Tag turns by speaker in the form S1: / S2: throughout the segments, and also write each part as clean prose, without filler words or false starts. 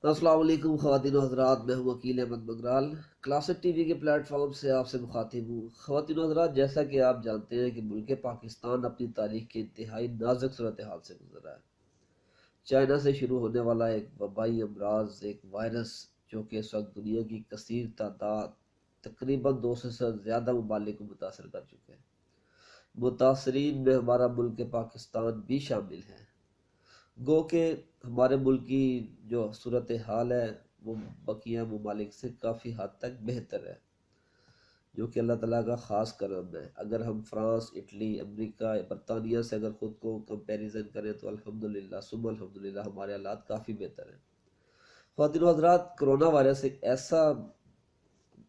S1: السلام علیکم خواتین و حضرات، میں ہوں وکیل احمد بگرال۔ کلاسک ٹی وی کے پلیٹ فارم سے آپ سے مخاطب ہوں۔ خواتین و حضرات، جیسا کہ آپ جانتے ہیں کہ ملک پاکستان اپنی تاریخ کے انتہائی نازک صورتحال سے گزر رہا ہے۔ چائنا سے شروع ہونے والا ایک وبائی امراض، ایک وائرس جو کہ اس وقت دنیا کی کثیر تعداد تقریباً 200 سے زیادہ ممالک کو متاثر کر چکے ہیں۔ متاثرین میں ہمارا ملک پاکستان بھی شامل ہے۔ گو کہ ہمارے ملک کی جو صورتحال ہے وہ بقیہ ممالک سے کافی حد تک بہتر ہے، جو کہ اللہ تعالیٰ کا خاص کرم ہے۔ اگر ہم فرانس، اٹلی، امریکہ، برطانیہ سے اگر خود کو کمپیریزن کریں تو الحمدللہ ثم الحمدللہ ہمارے حالات کافی بہتر ہیں۔ خواتین و حضرات، کرونا وائرس ایک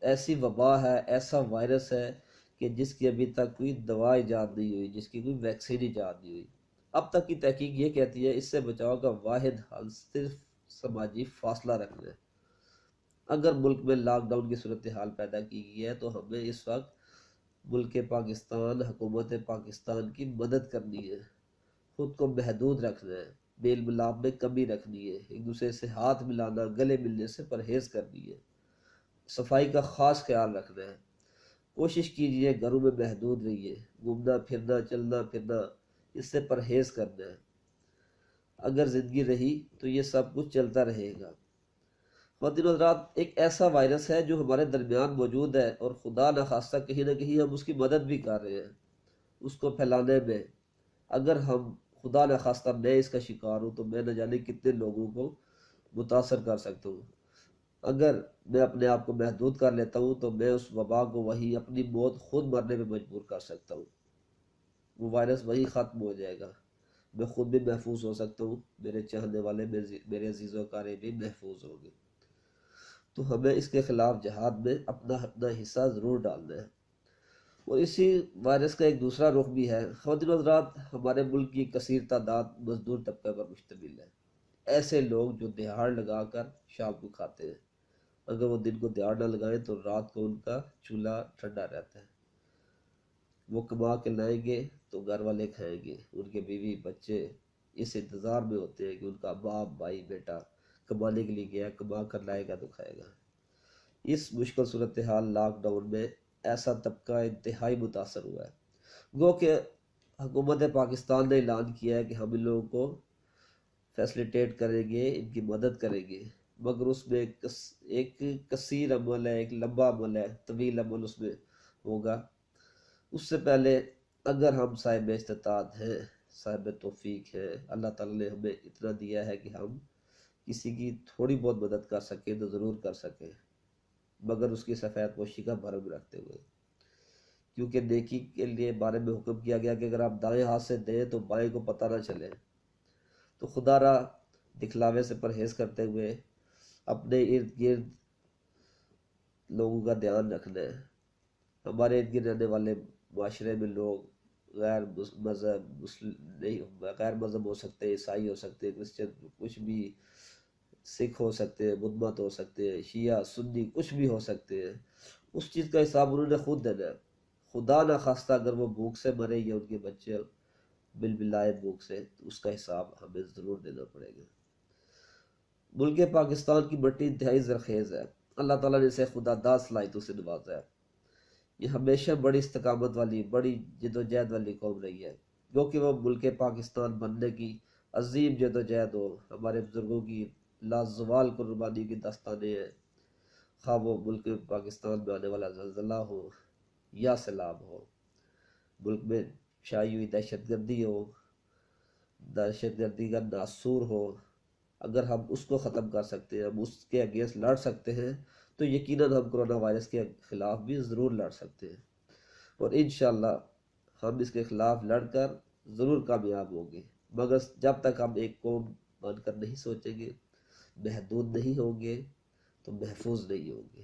S1: ایسی وبا ہے، ایسا وائرس ہے کہ جس کی ابھی تک کوئی دوا ایجاد نہیں ہوئی، جس کی کوئی ویکسین ایجاد نہیں ہوئی۔ اب تک کی تحقیق یہ کہتی ہے اس سے بچاؤ کا واحد حل صرف سماجی فاصلہ رکھنا ہے۔ اگر ملک میں لاک ڈاؤن کی صورتحال پیدا کی گئی ہے تو ہمیں اس وقت ملک پاکستان، حکومت پاکستان کی مدد کرنی ہے، خود کو محدود رکھنا ہے، میل ملاپ میں کمی رکھنی ہے، ایک دوسرے سے ہاتھ ملانا، گلے ملنے سے پرہیز کرنی ہے، صفائی کا خاص خیال رکھنا ہے۔ کوشش کیجئے گھروں میں محدود رہیے، گھومنا پھرنا، چلنا پھرنا اس سے پرہیز کرنا ہے۔ اگر زندگی رہی تو یہ سب کچھ چلتا رہے گا۔ خواتین و حضرات، ایک ایسا وائرس ہے جو ہمارے درمیان موجود ہے اور خدا نخواستہ کہیں نہ کہیں ہم اس کی مدد بھی کر رہے ہیں اس کو پھیلانے میں۔ اگر ہم خدا نخواستہ میں اس کا شکار ہوں تو میں نہ جانے کتنے لوگوں کو متاثر کر سکتا ہوں۔ اگر میں اپنے آپ کو محدود کر لیتا ہوں تو میں اس وبا کو وہی اپنی موت خود مرنے میں مجبور کر سکتا ہوں۔ وہ وائرس وہی ختم ہو جائے گا، میں خود بھی محفوظ ہو سکتا ہوں، میرے چاہنے والے میرے عزیز و اقارب بھی محفوظ ہوں گے۔ تو ہمیں اس کے خلاف جہاد میں اپنا حصہ ضرور ڈالنا ہے۔ اور اسی وائرس کا ایک دوسرا رخ بھی ہے۔ خواتین و حضرات، ہمارے ملک کی کثیر تعداد مزدور طبقے پر مشتمل ہے، ایسے لوگ جو دہاڑ لگا کر شام کو کھاتے ہیں۔ اگر وہ دن کو دیہڑ نہ لگائیں تو رات کو ان کا چولہا ٹھنڈا رہتا ہے۔ وہ کما کے لائیں گے تو گھر والے کھائیں گے، ان کے بیوی بچے اس انتظار میں ہوتے ہیں کہ ان کا باپ بھائی بیٹا کمانے کے لیے گیا، کما کر لائے گا تو کھائے گا۔ اس مشکل صورتحال لاک ڈاؤن میں ایسا طبقہ انتہائی متاثر ہوا ہے۔ گو کہ حکومت پاکستان نے اعلان کیا ہے کہ ہم ان لوگوں کو فیسلیٹیٹ کریں گے، ان کی مدد کریں گے، مگر اس میں ایک کثیر عمل ہے، ایک لمبا عمل ہے، طویل عمل اس میں ہوگا۔ اس سے پہلے اگر ہم صاحب استطاعت ہیں، صاحب توفیق ہے، اللہ تعالیٰ نے ہمیں اتنا دیا ہے کہ ہم کسی کی تھوڑی بہت مدد کر سکیں تو ضرور کر سکیں، مگر اس کی سفید پوشی کا بھرم رکھتے ہوئے، کیونکہ نیکی کے لیے بارے میں حکم کیا گیا کہ اگر آپ دائیں ہاتھ سے دیں تو بائیں کو پتہ نہ چلے۔ تو خدا را دکھلاوے سے پرہیز کرتے ہوئے اپنے ارد گرد لوگوں کا دھیان رکھنا ہے۔ ہمارے ارد گرد رہنے والے معاشرے میں لوگ غیر مذہب ہو سکتے ہیں، عیسائی ہو سکتے ہیں، کرسچن، کچھ بھی، سکھ ہو سکتے ہیں، بدھ مت ہو سکتے ہیں، شیعہ سنی کچھ بھی ہو سکتے ہیں، اس چیز کا حساب انہوں نے خود دینا ہے۔ خدا نہ خواستہ اگر وہ بھوک سے مرے یا ان کے بچے بالبلائے بھوک سے تو اس کا حساب ہمیں ضرور دینا پڑے گا۔ ملک پاکستان کی مٹی انتہائی زرخیز ہے، اللہ تعالیٰ نے اسے خدا داد صلاحیتوں سے نوازا ہے۔ یہ ہمیشہ بڑی استقامت والی، بڑی جد و جہد والی قوم رہی ہے، جو کہ وہ ملک پاکستان بننے کی عظیم جد و جہد ہو، ہمارے بزرگوں کی لازوال قربانی کی داستانیں ہیں، خواہ وہ ملک پاکستان میں آنے والا زلزلہ ہو یا سیلاب ہو، ملک میں چھائی ہوئی دہشت گردی ہو، دہشت گردی کا ناسور ہو، اگر ہم اس کو ختم کر سکتے ہیں، ہم اس کے اگینسٹ لڑ سکتے ہیں تو یقیناً ہم کرونا وائرس کے خلاف بھی ضرور لڑ سکتے ہیں، اور انشاءاللہ ہم اس کے خلاف لڑ کر ضرور کامیاب ہوں گے۔ مگر جب تک ہم ایک قوم بن کر نہیں سوچیں گے، محدود نہیں ہوں گے تو محفوظ نہیں ہوں گے۔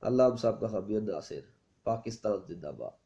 S1: اللہ ہم سب کا حامی و ناصر۔ پاکستان زندہ باد۔